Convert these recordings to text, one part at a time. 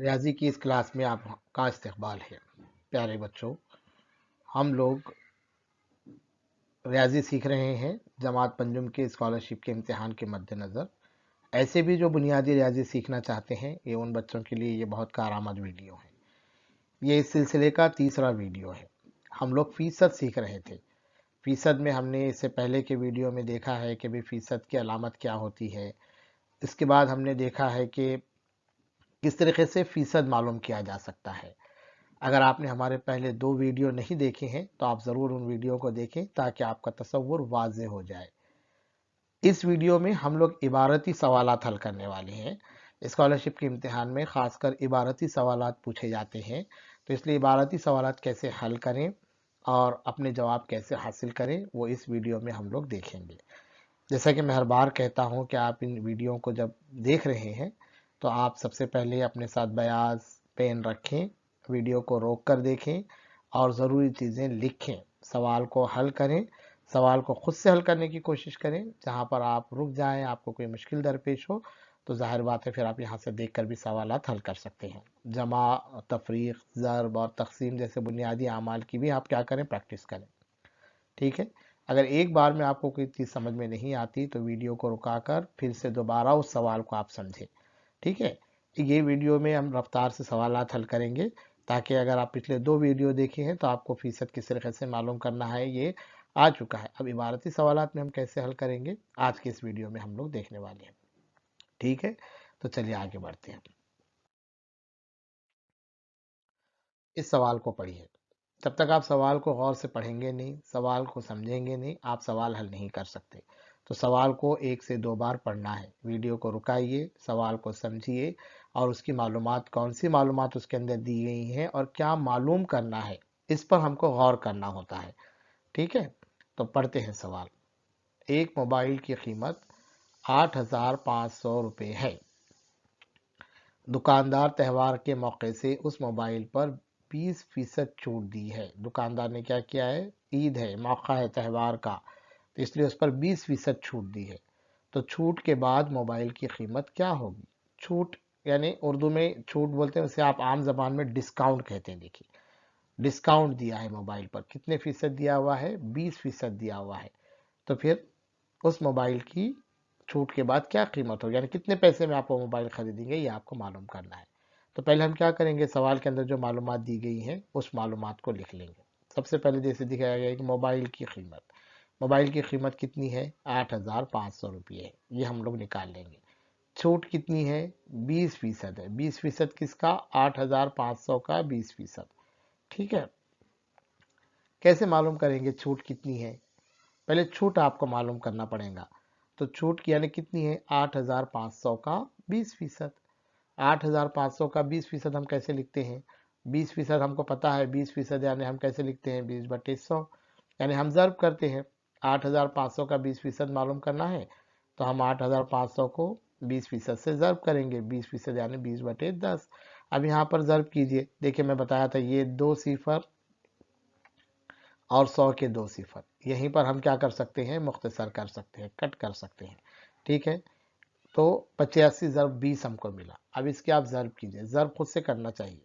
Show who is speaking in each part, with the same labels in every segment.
Speaker 1: ریاضی کی اس کلاس میں آپ کا استقبال ہے۔ پیارے بچوں، ہم لوگ ریاضی سیکھ رہے ہیں جماعت پنجم کے اسکالرشپ کے امتحان کے مد نظر۔ ایسے بھی جو بنیادی ریاضی سیکھنا چاہتے ہیں، یہ ان بچوں کے لیے یہ بہت کارآمد ویڈیو ہے۔ یہ اس سلسلے کا تیسرا ویڈیو ہے۔ ہم لوگ فیصد سیکھ رہے تھے۔ فیصد میں ہم نے اس سے پہلے کے ویڈیو میں دیکھا ہے کہ بھی فیصد کی علامت کیا ہوتی ہے۔ اس کے بعد ہم نے دیکھا ہے کہ کس طریقے سے فیصد معلوم کیا جا سکتا ہے۔ اگر آپ نے ہمارے پہلے 2 ویڈیو نہیں دیکھے ہیں تو آپ ضرور ان ویڈیو کو دیکھیں تاکہ آپ کا تصور واضح ہو جائے۔ اس ویڈیو میں ہم لوگ عبارتی سوالات حل کرنے والے ہیں۔ اسکالرشپ کے امتحان میں خاص کر عبارتی سوالات پوچھے جاتے ہیں، تو اس لیے عبارتی سوالات کیسے حل کریں اور اپنے جواب کیسے حاصل کریں وہ اس ویڈیو میں ہم لوگ دیکھیں گے۔ جیسا کہ میں ہر بار کہتا ہوں کہ آپ ان ویڈیو کو جب دیکھ رہے ہیں تو آپ سب سے پہلے اپنے ساتھ بیاض پین رکھیں، ویڈیو کو روک کر دیکھیں اور ضروری چیزیں لکھیں، سوال کو حل کریں، سوال کو خود سے حل کرنے کی کوشش کریں۔ جہاں پر آپ رک جائیں، آپ کو کوئی مشکل درپیش ہو تو ظاہر بات ہے پھر آپ یہاں سے دیکھ کر بھی سوالات حل کر سکتے ہیں۔ جمع، تفریق، ضرب اور تقسیم جیسے بنیادی اعمال کی بھی آپ کیا کریں، پریکٹس کریں۔ ٹھیک ہے؟ اگر ایک بار میں آپ کو کوئی چیز سمجھ میں نہیں آتی تو ویڈیو کو رکا کر پھر سے دوبارہ اس سوال کو آپ سمجھیں۔ ٹھیک ہے؟ یہ ویڈیو میں ہم رفتار سے سوالات حل کریں گے تاکہ اگر آپ پچھلے 2 ویڈیو دیکھے ہیں تو آپ کو فیصد کس طریقے سے معلوم کرنا ہے یہ آ چکا ہے۔ اب عبارتی سوالات میں ہم کیسے حل کریں گے آج کے اس ویڈیو میں ہم لوگ دیکھنے والے ہیں۔ ٹھیک ہے؟ تو چلیے آگے بڑھتے ہیں۔ اس سوال کو پڑھیے۔ جب تک آپ سوال کو غور سے پڑھیں گے نہیں، سوال کو سمجھیں گے نہیں، آپ سوال حل نہیں کر سکتے۔ تو سوال کو 1 سے 2 بار پڑھنا ہے۔ ویڈیو کو رکائیے، سوال کو سمجھیے اور اس کی معلومات، کون سی معلومات اس کے اندر دی گئی ہیں اور کیا معلوم کرنا ہے، اس پر ہم کو غور کرنا ہوتا ہے۔ ٹھیک ہے؟ تو پڑھتے ہیں سوال۔ ایک موبائل کی قیمت 8,500 روپے ہے۔ دکاندار تہوار کے موقع سے اس موبائل پر 20% چھوٹ دی ہے۔ دکاندار نے کیا کیا ہے؟ عید ہے، موقع ہے تہوار کا، تو اس لیے اس پر 20% چھوٹ دی ہے۔ تو چھوٹ کے بعد موبائل کی قیمت کیا ہوگی؟ چھوٹ یعنی اردو میں چھوٹ بولتے ہیں، اسے آپ عام زبان میں ڈسکاؤنٹ کہتے ہیں۔ دیکھیے، ڈسکاؤنٹ دیا ہے موبائل پر، کتنے فیصد دیا ہوا ہے؟ 20% دیا ہوا ہے۔ تو پھر اس موبائل کی چھوٹ کے بعد کیا قیمت ہو، یعنی کتنے پیسے میں آپ وہ موبائل خریدیں گے، یہ آپ کو معلوم کرنا ہے۔ تو پہلے ہم کیا کریں گے، سوال کے اندر جو معلومات دی گئی ہیں اس معلومات کو لکھ لیں گے۔ سب سے پہلے جیسے دکھایا گیا ہے کہ موبائل کی قیمت، موبائل کی قیمت کتنی ہے؟ 8,500 روپے ہے، یہ ہم لوگ نکال لیں گے۔ چھوٹ کتنی ہے؟ 20% ہے۔ 20% کس کا؟ 8,500 کا 20%۔ ٹھیک ہے؟ کیسے معلوم کریں گے چھوٹ کتنی ہے؟ پہلے چھوٹ آپ کو معلوم کرنا پڑے گا۔ تو چھوٹ یعنی کتنی ہے؟ 8,500 کا 20%۔ 8,500 کا 20% ہم کیسے لکھتے ہیں؟ 20% ہم کو پتا ہے، 20% یعنی ہم کیسے لکھتے ہیں؟ 20/100، یعنی ہم ضرب کرتے ہیں۔ 8,500 کا 20% معلوم کرنا ہے تو ہم 8,500 کو 20% سے ضرب کریں گے۔ 20% یعنی 20/10۔ اب یہاں پر ضرب کیجئے، دیکھیں میں بتایا تھا یہ 2 صفر اور 100 کے 2 صفر، یہیں پر ہم کیا کر سکتے ہیں؟ مختصر کر سکتے ہیں، کٹ کر سکتے ہیں۔ ٹھیک ہے؟ تو 85 ضرب 20 ہم کو ملا۔ اب اس کی آپ ضرب کیجئے، ضرب خود سے کرنا چاہیے،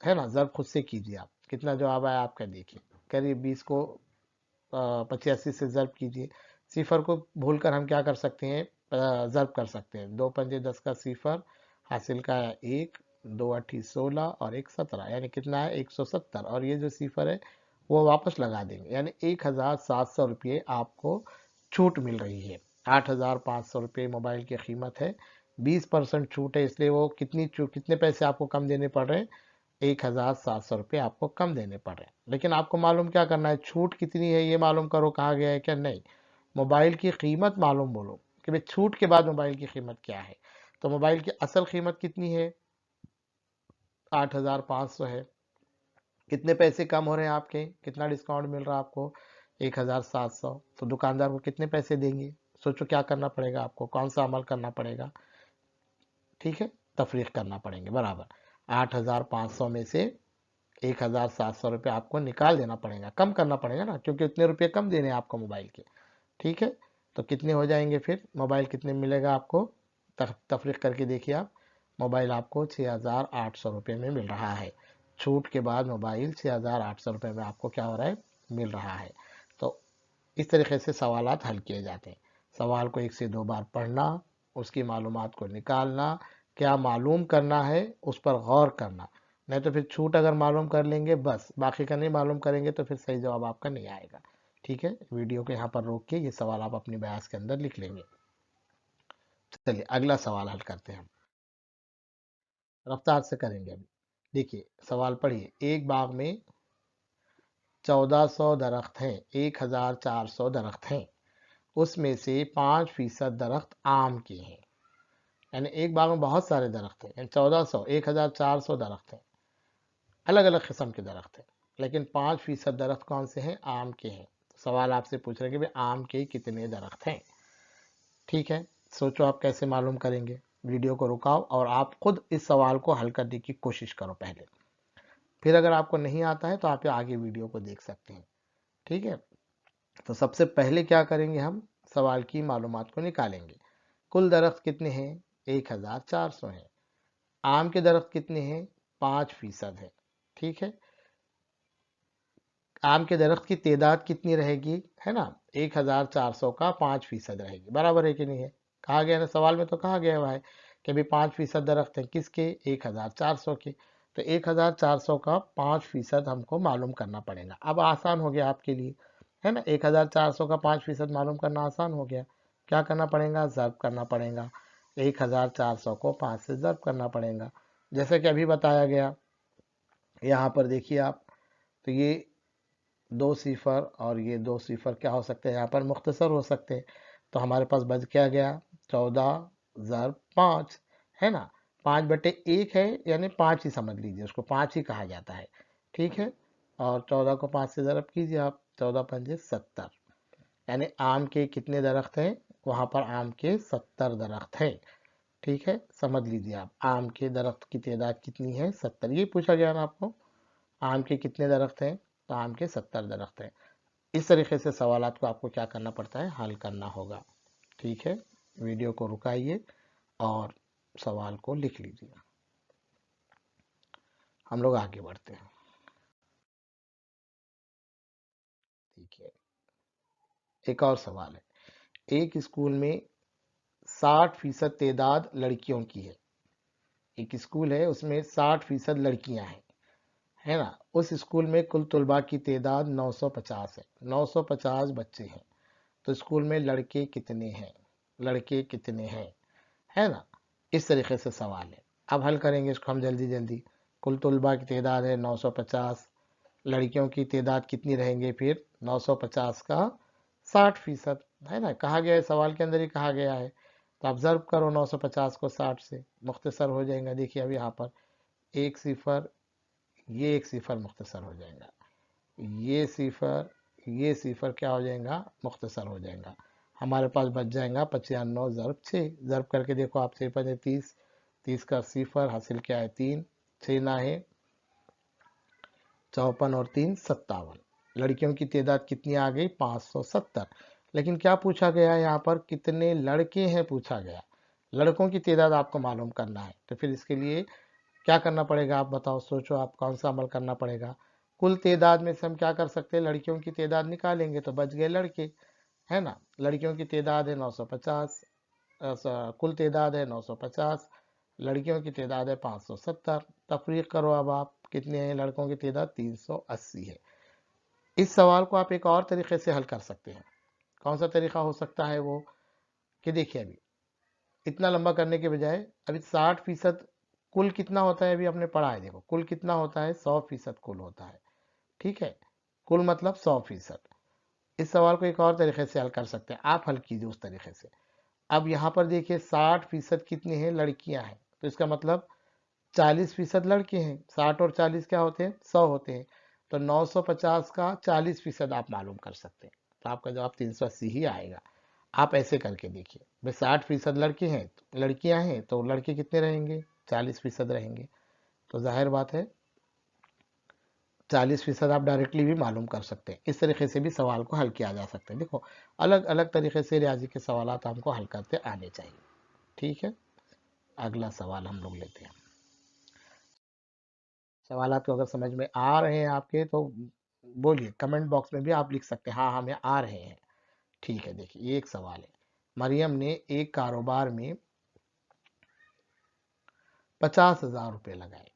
Speaker 1: ہے نا؟ ضرب خود سے کیجئے۔ آپ کتنا جواب آیا آپ کا دیکھیے، قریب 20 کو 85 سے ضرب کیجئے۔ صفر کو بھول کر ہم کیا کر سکتے ہیں؟ ضرب کر سکتے ہیں۔ 2 پنجے 10 کا صفر، حاصل کا ہے 1، 2 8 16 اور 1 17، یعنی کتنا ہے؟ 170۔ اور یہ جو صفر ہے وہ واپس لگا دیں گے، یعنی 1,700 روپے آپ کو چھوٹ مل رہی ہے۔ 8,500 روپے موبائل کی قیمت ہے، 20% چھوٹ ہے، اس لیے وہ کتنے پیسے آپ کو کم دینے پڑ رہے ہیں؟ 1,700 روپے آپ کو کم دینے پڑ رہے ہیں۔ لیکن آپ کو معلوم کیا کرنا ہے؟ چھوٹ کتنی ہے یہ معلوم کرو، کہا گیا ہے کیا؟ نہیں، موبائل کی قیمت معلوم بولو کہ بھئی چھوٹ کے بعد موبائل کی قیمت کیا ہے۔ تو موبائل کی اصل قیمت کتنی ہے؟ 8,500 ہے۔ کتنے پیسے کم ہو رہے ہیں آپ کے؟ کتنا ڈسکاؤنٹ مل رہا ہے آپ کو؟ 1,700۔ تو دکاندار کو کتنے پیسے دیں گے؟ سوچو کیا کرنا پڑے گا آپ کو، کون سا عمل کرنا پڑے گا؟ ٹھیک ہے؟ تفریق کرنا پڑیں گے، برابر 8,500 میں سے 1,700 روپے آپ کو نکال دینا پڑے گا، کم کرنا پڑے گا نا، کیونکہ اتنے روپے کم دینے ہیں آپ کو موبائل کے۔ ٹھیک ہے؟ تو کتنے ہو جائیں گے پھر؟ موبائل کتنے ملے گا آپ کو؟ تفریق کر کے دیکھیے آپ۔ मोबाइल आपको 6,800 रुपये में मिल रहा है। छूट के बाद मोबाइल 6,800 रुपये में आपको क्या हो रहा है, मिल रहा है। तो इस तरीके से सवालात हल किए जाते हैं। सवाल को 1 से 2 बार पढ़ना, उसकी मालूमात को निकालना, क्या मालूम करना है उस पर गौर करना, नहीं तो फिर छूट अगर मालूम कर लेंगे बस, बाकी का नहीं मालूम करेंगे तो फिर सही जवाब आपका नहीं आएगा। ठीक है, वीडियो को यहाँ पर रोक के ये सवाल आप अपनी बयास के अंदर लिख लेंगे। चलिए अगला सवाल हल करते हैं हम, रफ्तार से करेंगे अभी। देखिए सवाल पढ़िए, एक बाग में 1400 दरख्त हैं, 1400 दरख्त हैं, उसमें से 5% दरख्त आम के हैं। यानी एक बाग में बहुत सारे दरख्त हैं, यानी 1400 1400 दरख्त हैं, अलग अलग किस्म के दरख्त हैं, लेकिन 5% दरख्त कौन से हैं, आम के हैं। तो सवाल आपसे पूछ रहे हैं कि भाई आम के कितने दरख्त हैं। ठीक है, सोचो आप कैसे मालूम करेंगे। वीडियो को रुकाओ और आप खुद इस सवाल को हल करने की कोशिश करो पहले, फिर अगर आपको नहीं आता है तो आप आगे वीडियो को देख सकते हैं। ठीक है, तो सबसे पहले क्या करेंगे, हम सवाल की मालूमात को निकालेंगे। कुल दरख्त कितने हैं, 1400 हैं। आम के दरख्त कितने हैं, 5% है। ठीक है, आम के दरख्त की तादाद कितनी रहेगी, है ना, 1400 का 5% रहेगी, बराबर है कि नहीं है। कहा गया ना सवाल में, तो कहा गया हुआ है कि भाई 5% दरख्त है किसके, 1400 के। तो 1400 का 5% हमको मालूम करना पड़ेगा। अब आसान हो गया आपके लिए, है ना, 1400 का 5% मालूम करना आसान हो गया। क्या करना पड़ेगा, ज़र्ब करना पड़ेगा। 1400 को 5 से ज़र्ब करना पड़ेगा, जैसे कि अभी बताया गया। यहाँ पर देखिए आप, तो ये 2 सिफर और ये 2 सिफर क्या हो सकते हैं, यहाँ पर मुख्तसर हो सकते हैं। तो हमारे पास बच क्या गया, 14 ज़र्ब 5, है ना, 5/1 है, यानी 5 ही समझ लीजिए, उसको 5 ही कहा जाता है। ठीक है, और 14 को 5 से ज़रब कीजिए आप, 14 पंजे 70, यानी आम के कितने दरख्त हैं, वहाँ पर आम के 70 दरख्त हैं। ठीक है, समझ लीजिए आप, आम के दरख्त की तादाद कितनी है, 70। ये पूछा गया ना आपको, आम के कितने दरख्त हैं, तो आम के 70 दरख्त हैं। इस तरीके से सवालात को आपको क्या करना पड़ता है, हल करना होगा। ठीक है, वीडियो को रुकाइए और सवाल को लिख लीजिए। हम लोग आगे बढ़ते हैं। ठीक है, एक और सवाल है। एक स्कूल में 60% तादाद लड़कियों की है। एक स्कूल है, उसमें 60% लड़कियां हैं, है ना। उस स्कूल में कुल तलबा की तादाद 950 है, 950 बच्चे हैं। तो स्कूल में लड़के कितने हैं, लड़के कितने हैं, है ना। इस तरीके से सवाल है। अब हल करेंगे इसको हम जल्दी जल्दी। कुल तलबा की तादाद है 950, लड़कियों की तादाद कितनी रहेंगे फिर, 950 का 60%, है ना, कहा गया है सवाल के अंदर ही कहा गया है। तो आप ज़र्ब करो 950 को 60 से, मुख्तसर हो जाएगा। देखिए अब यहाँ पर एक सिफर, ये एक सिफर मुख्तसर हो जाएगा, ये सिफर क्या हो जाएगा, मुख्तसर हो जाएगा। हमारे पास बच जाएगा 95 ज़र्ब 6। ज़र्ब करके देखो आप, 6 5 30, 30 का सिफर हासिल क्या है 3, 6 ना है 54 और 3 57। लड़कियों की तादाद कितनी आ गई, 570। लेकिन क्या पूछा गया है यहाँ पर, कितने लड़के हैं पूछा गया। लड़कों की तादाद आपको मालूम करना है, तो फिर इसके लिए क्या करना पड़ेगा, आप बताओ, सोचो आप कौन सा अमल करना पड़ेगा। कुल तादाद में से हम क्या कर सकते हैं, लड़कियों की तादाद निकालेंगे तो बच गए लड़के, है ना। लड़कियों की तादाद है 950, कुल तादाद है 950, लड़कियों की तादाद है 570। तफरीक करो अब आप, कितने हैं लड़कों की तादाद, 380 है। इस सवाल को आप एक और तरीके से हल कर सकते हैं। कौन सा तरीका हो सकता है वो, कि देखिए अभी इतना लंबा करने के बजाय, अभी 60% कुल कितना होता है, अभी हमने पढ़ा है। देखो कुल कितना होता है, 100% कुल होता है। ठीक है, कुल मतलब 100%। इस सवाल को एक और तरीके से हल कर सकते हैं, आप हल कीजिए उस तरीके से। अब यहाँ पर देखिए 60% कितनी है, लड़कियां हैं, तो इसका मतलब 40% लड़के हैं। 60 और 40 क्या होते हैं, 100 होते हैं। तो 950 का 40% आप मालूम कर सकते हैं, तो आपका जवाब 380 ही आएगा। आप ऐसे करके देखिए, भाई 60% लड़के हैं, लड़कियां हैं, तो लड़के कितने रहेंगे, 40% रहेंगे। तो जाहिर बात है 40% आप डायरेक्टली भी मालूम कर सकते हैं। इस तरीके से भी सवाल को हल किया जा सकता है। देखो अलग अलग तरीके से रियाजी के सवाल हमको हल करते आने चाहिए। ठीक है, अगला सवाल हम लोग लेते हैं। सवाल को अगर समझ में आ रहे हैं आपके तो बोलिए, कमेंट बॉक्स में भी आप लिख सकते हैं हाँ हमें आ रहे हैं। ठीक है, देखिए ये एक सवाल है। मरियम ने एक कारोबार में 50,000 रुपये लगाए।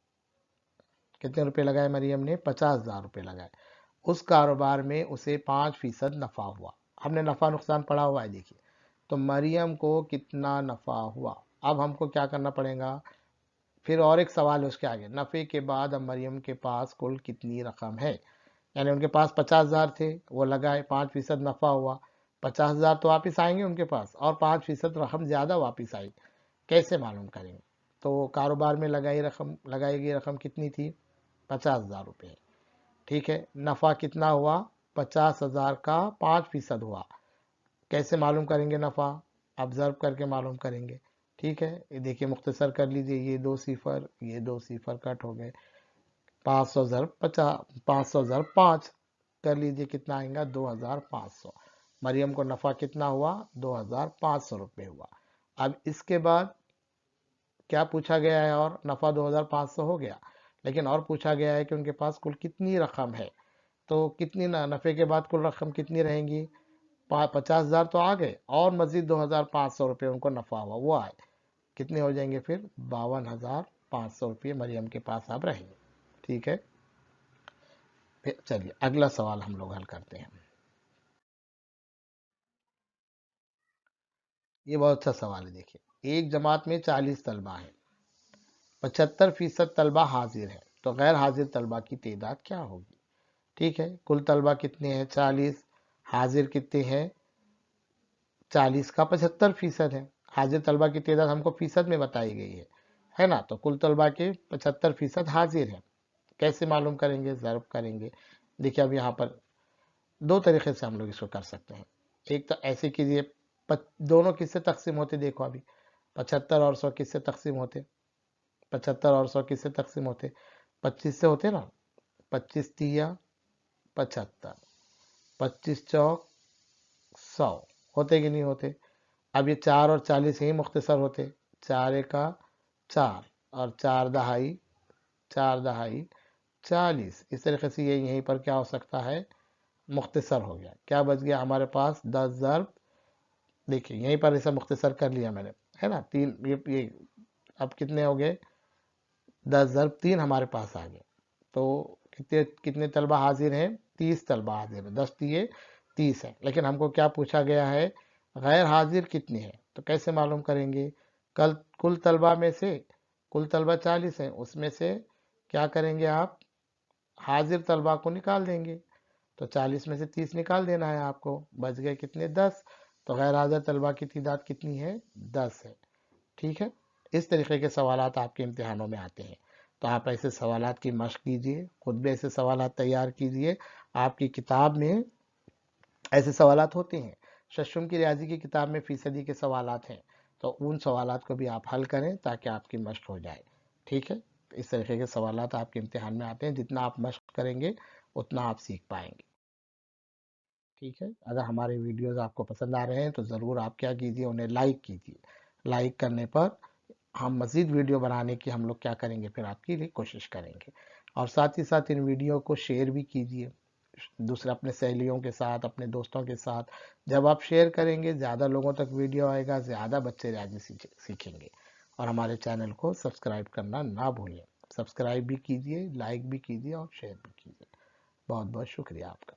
Speaker 1: कितने रुपए लगाए मरियम ने? 50,000 रुपये लगाए। उस कारोबार में उसे 5% नफा हुआ। हमने नफा नुकसान पढ़ा हुआ है, देखिए। तो मरियम को कितना नफा हुआ? अब हमको क्या करना पड़ेगा, फिर और एक सवाल है उसके आगे, नफे के बाद अब मरियम के पास कुल कितनी रकम है। यानी उनके पास 50,000 थे, वो लगाए, 5% नफा हुआ, 50,000 तो वापिस आएंगे उनके पास, और 5% रकम ज्यादा वापिस आई। कैसे मालूम करेंगे? तो कारोबार में लगाई गई रकम कितनी थी? 50,000 रुपये। ठीक है, नफा कितना हुआ? 50,000 का 5% हुआ। कैसे मालूम करेंगे नफा? ऑब्जर्व करके मालूम करेंगे। ठीक है, ये देखिए मुख्तसर कर लीजिए, ये 2 सिफर कट हो गए। 500 ज़रब 50, 500 ज़रब 5 कर लीजिए, कितना आएगा? 2,500। मरियम को नफा कितना हुआ? 2,500 रुपये हुआ। अब इसके बाद क्या पूछा गया है? और नफा 2,500 हो गया, लेकिन और पूछा गया है कि उनके पास कुल कितनी रकम है। तो कितनी नफे के बाद कुल रकम कितनी रहेंगी? 50,000 तो आ गए, और मजीद 2,500 रुपये उनको नफा हुआ, वो आए। कितने हो जाएंगे फिर? 52,500 रुपये मरियम के पास अब रहेंगे। ठीक है, फिर चलिए अगला सवाल हम लोग हल करते हैं। ये बहुत अच्छा सवाल है। देखिए, एक जमात में 40 तलबा हैं, 75% तलबा हाजिर है, तो गैर हाजिर तलबा की तादाद क्या होगी? ठीक है, कुल तलबा कितने हैं? 40। हाजिर कितने हैं? 40 का 75% है। हाजिर तलबा की तादाद हमको फीसद में बताई गई है ना? तो कुल तलबा के 75% हाजिर है। कैसे मालूम करेंगे? ज़र्ब करेंगे। देखिए, अब यहाँ पर दो तरीके से हम लोग इसको कर सकते हैं। एक तो ऐसे कीजिए, दोनों किससे तकसीम होते? देखो अभी 75 और 100 किससे तकसीम होते? 75 और 100 किससे तकसीम होते? 25 से होते ना। 25 तिया 75, 25 चौक 100, होते कि नहीं होते? अब ये 4 और 40 ही मुख्तसर होते। 4 एका 4, और 4 दहाई 40। इस तरीके से ये यहीं पर क्या हो सकता है? मुख्तसर हो गया। क्या बच गया हमारे पास? 10 ज़रब, देखिए यहीं पर इसे मुख्तसर कर लिया मैंने, है ना? 3, ये अब कितने हो गए? 10 ज़रब 3 हमारे पास आ गए। तो कितने कितने तलबा हाजिर हैं? 30 तलबा हाजिर है। 10 दिए 30 है, लेकिन हमको क्या पूछा गया है? गैर हाजिर कितने हैं? तो कैसे मालूम करेंगे? कुल तलबा में से, कुल तलबा 40 हैं, उसमें से क्या करेंगे आप? हाजिर तलबा को निकाल देंगे। तो 40 में से 30 निकाल देना है आपको, बच गए कितने? 10। तो गैर हाजिर तलबा की तादाद कितनी है? 10 है। ठीक है, इस तरीके के सवालात आपके इम्तिहानों में आते हैं। तो आप ऐसे सवालात की मशक कीजिए, खुद भी ऐसे सवालात तैयार कीजिए। आपकी किताब में ऐसे सवालात होते हैं। शशुम की रियाजी की किताब में फीसदी के सवालात हैं, तो उन सवालात को भी आप हल करें ताकि आपकी मशक हो जाए। ठीक है, तो इस तरीके के सवालात आपके इम्तिहान में आते हैं। जितना आप मशक करेंगे उतना आप सीख पाएंगे। ठीक है, अगर हमारे वीडियोस आपको पसंद आ रहे हैं तो ज़रूर आप क्या कीजिए, उन्हें लाइक कीजिए। लाइक करने पर हम मज़ीद वीडियो बनाने की हम लोग क्या करेंगे, फिर आपके लिए कोशिश करेंगे। और साथ ही साथ इन वीडियो को शेयर भी कीजिए दूसरे अपने सहेलियों के साथ, अपने दोस्तों के साथ। जब आप शेयर करेंगे, ज़्यादा लोगों तक वीडियो आएगा, ज़्यादा बच्चे रियाजी सीखेंगे। और हमारे चैनल को सब्सक्राइब करना ना भूलें। सब्सक्राइब भी कीजिए, लाइक भी कीजिए और शेयर भी कीजिए। बहुत बहुत शुक्रिया आपका।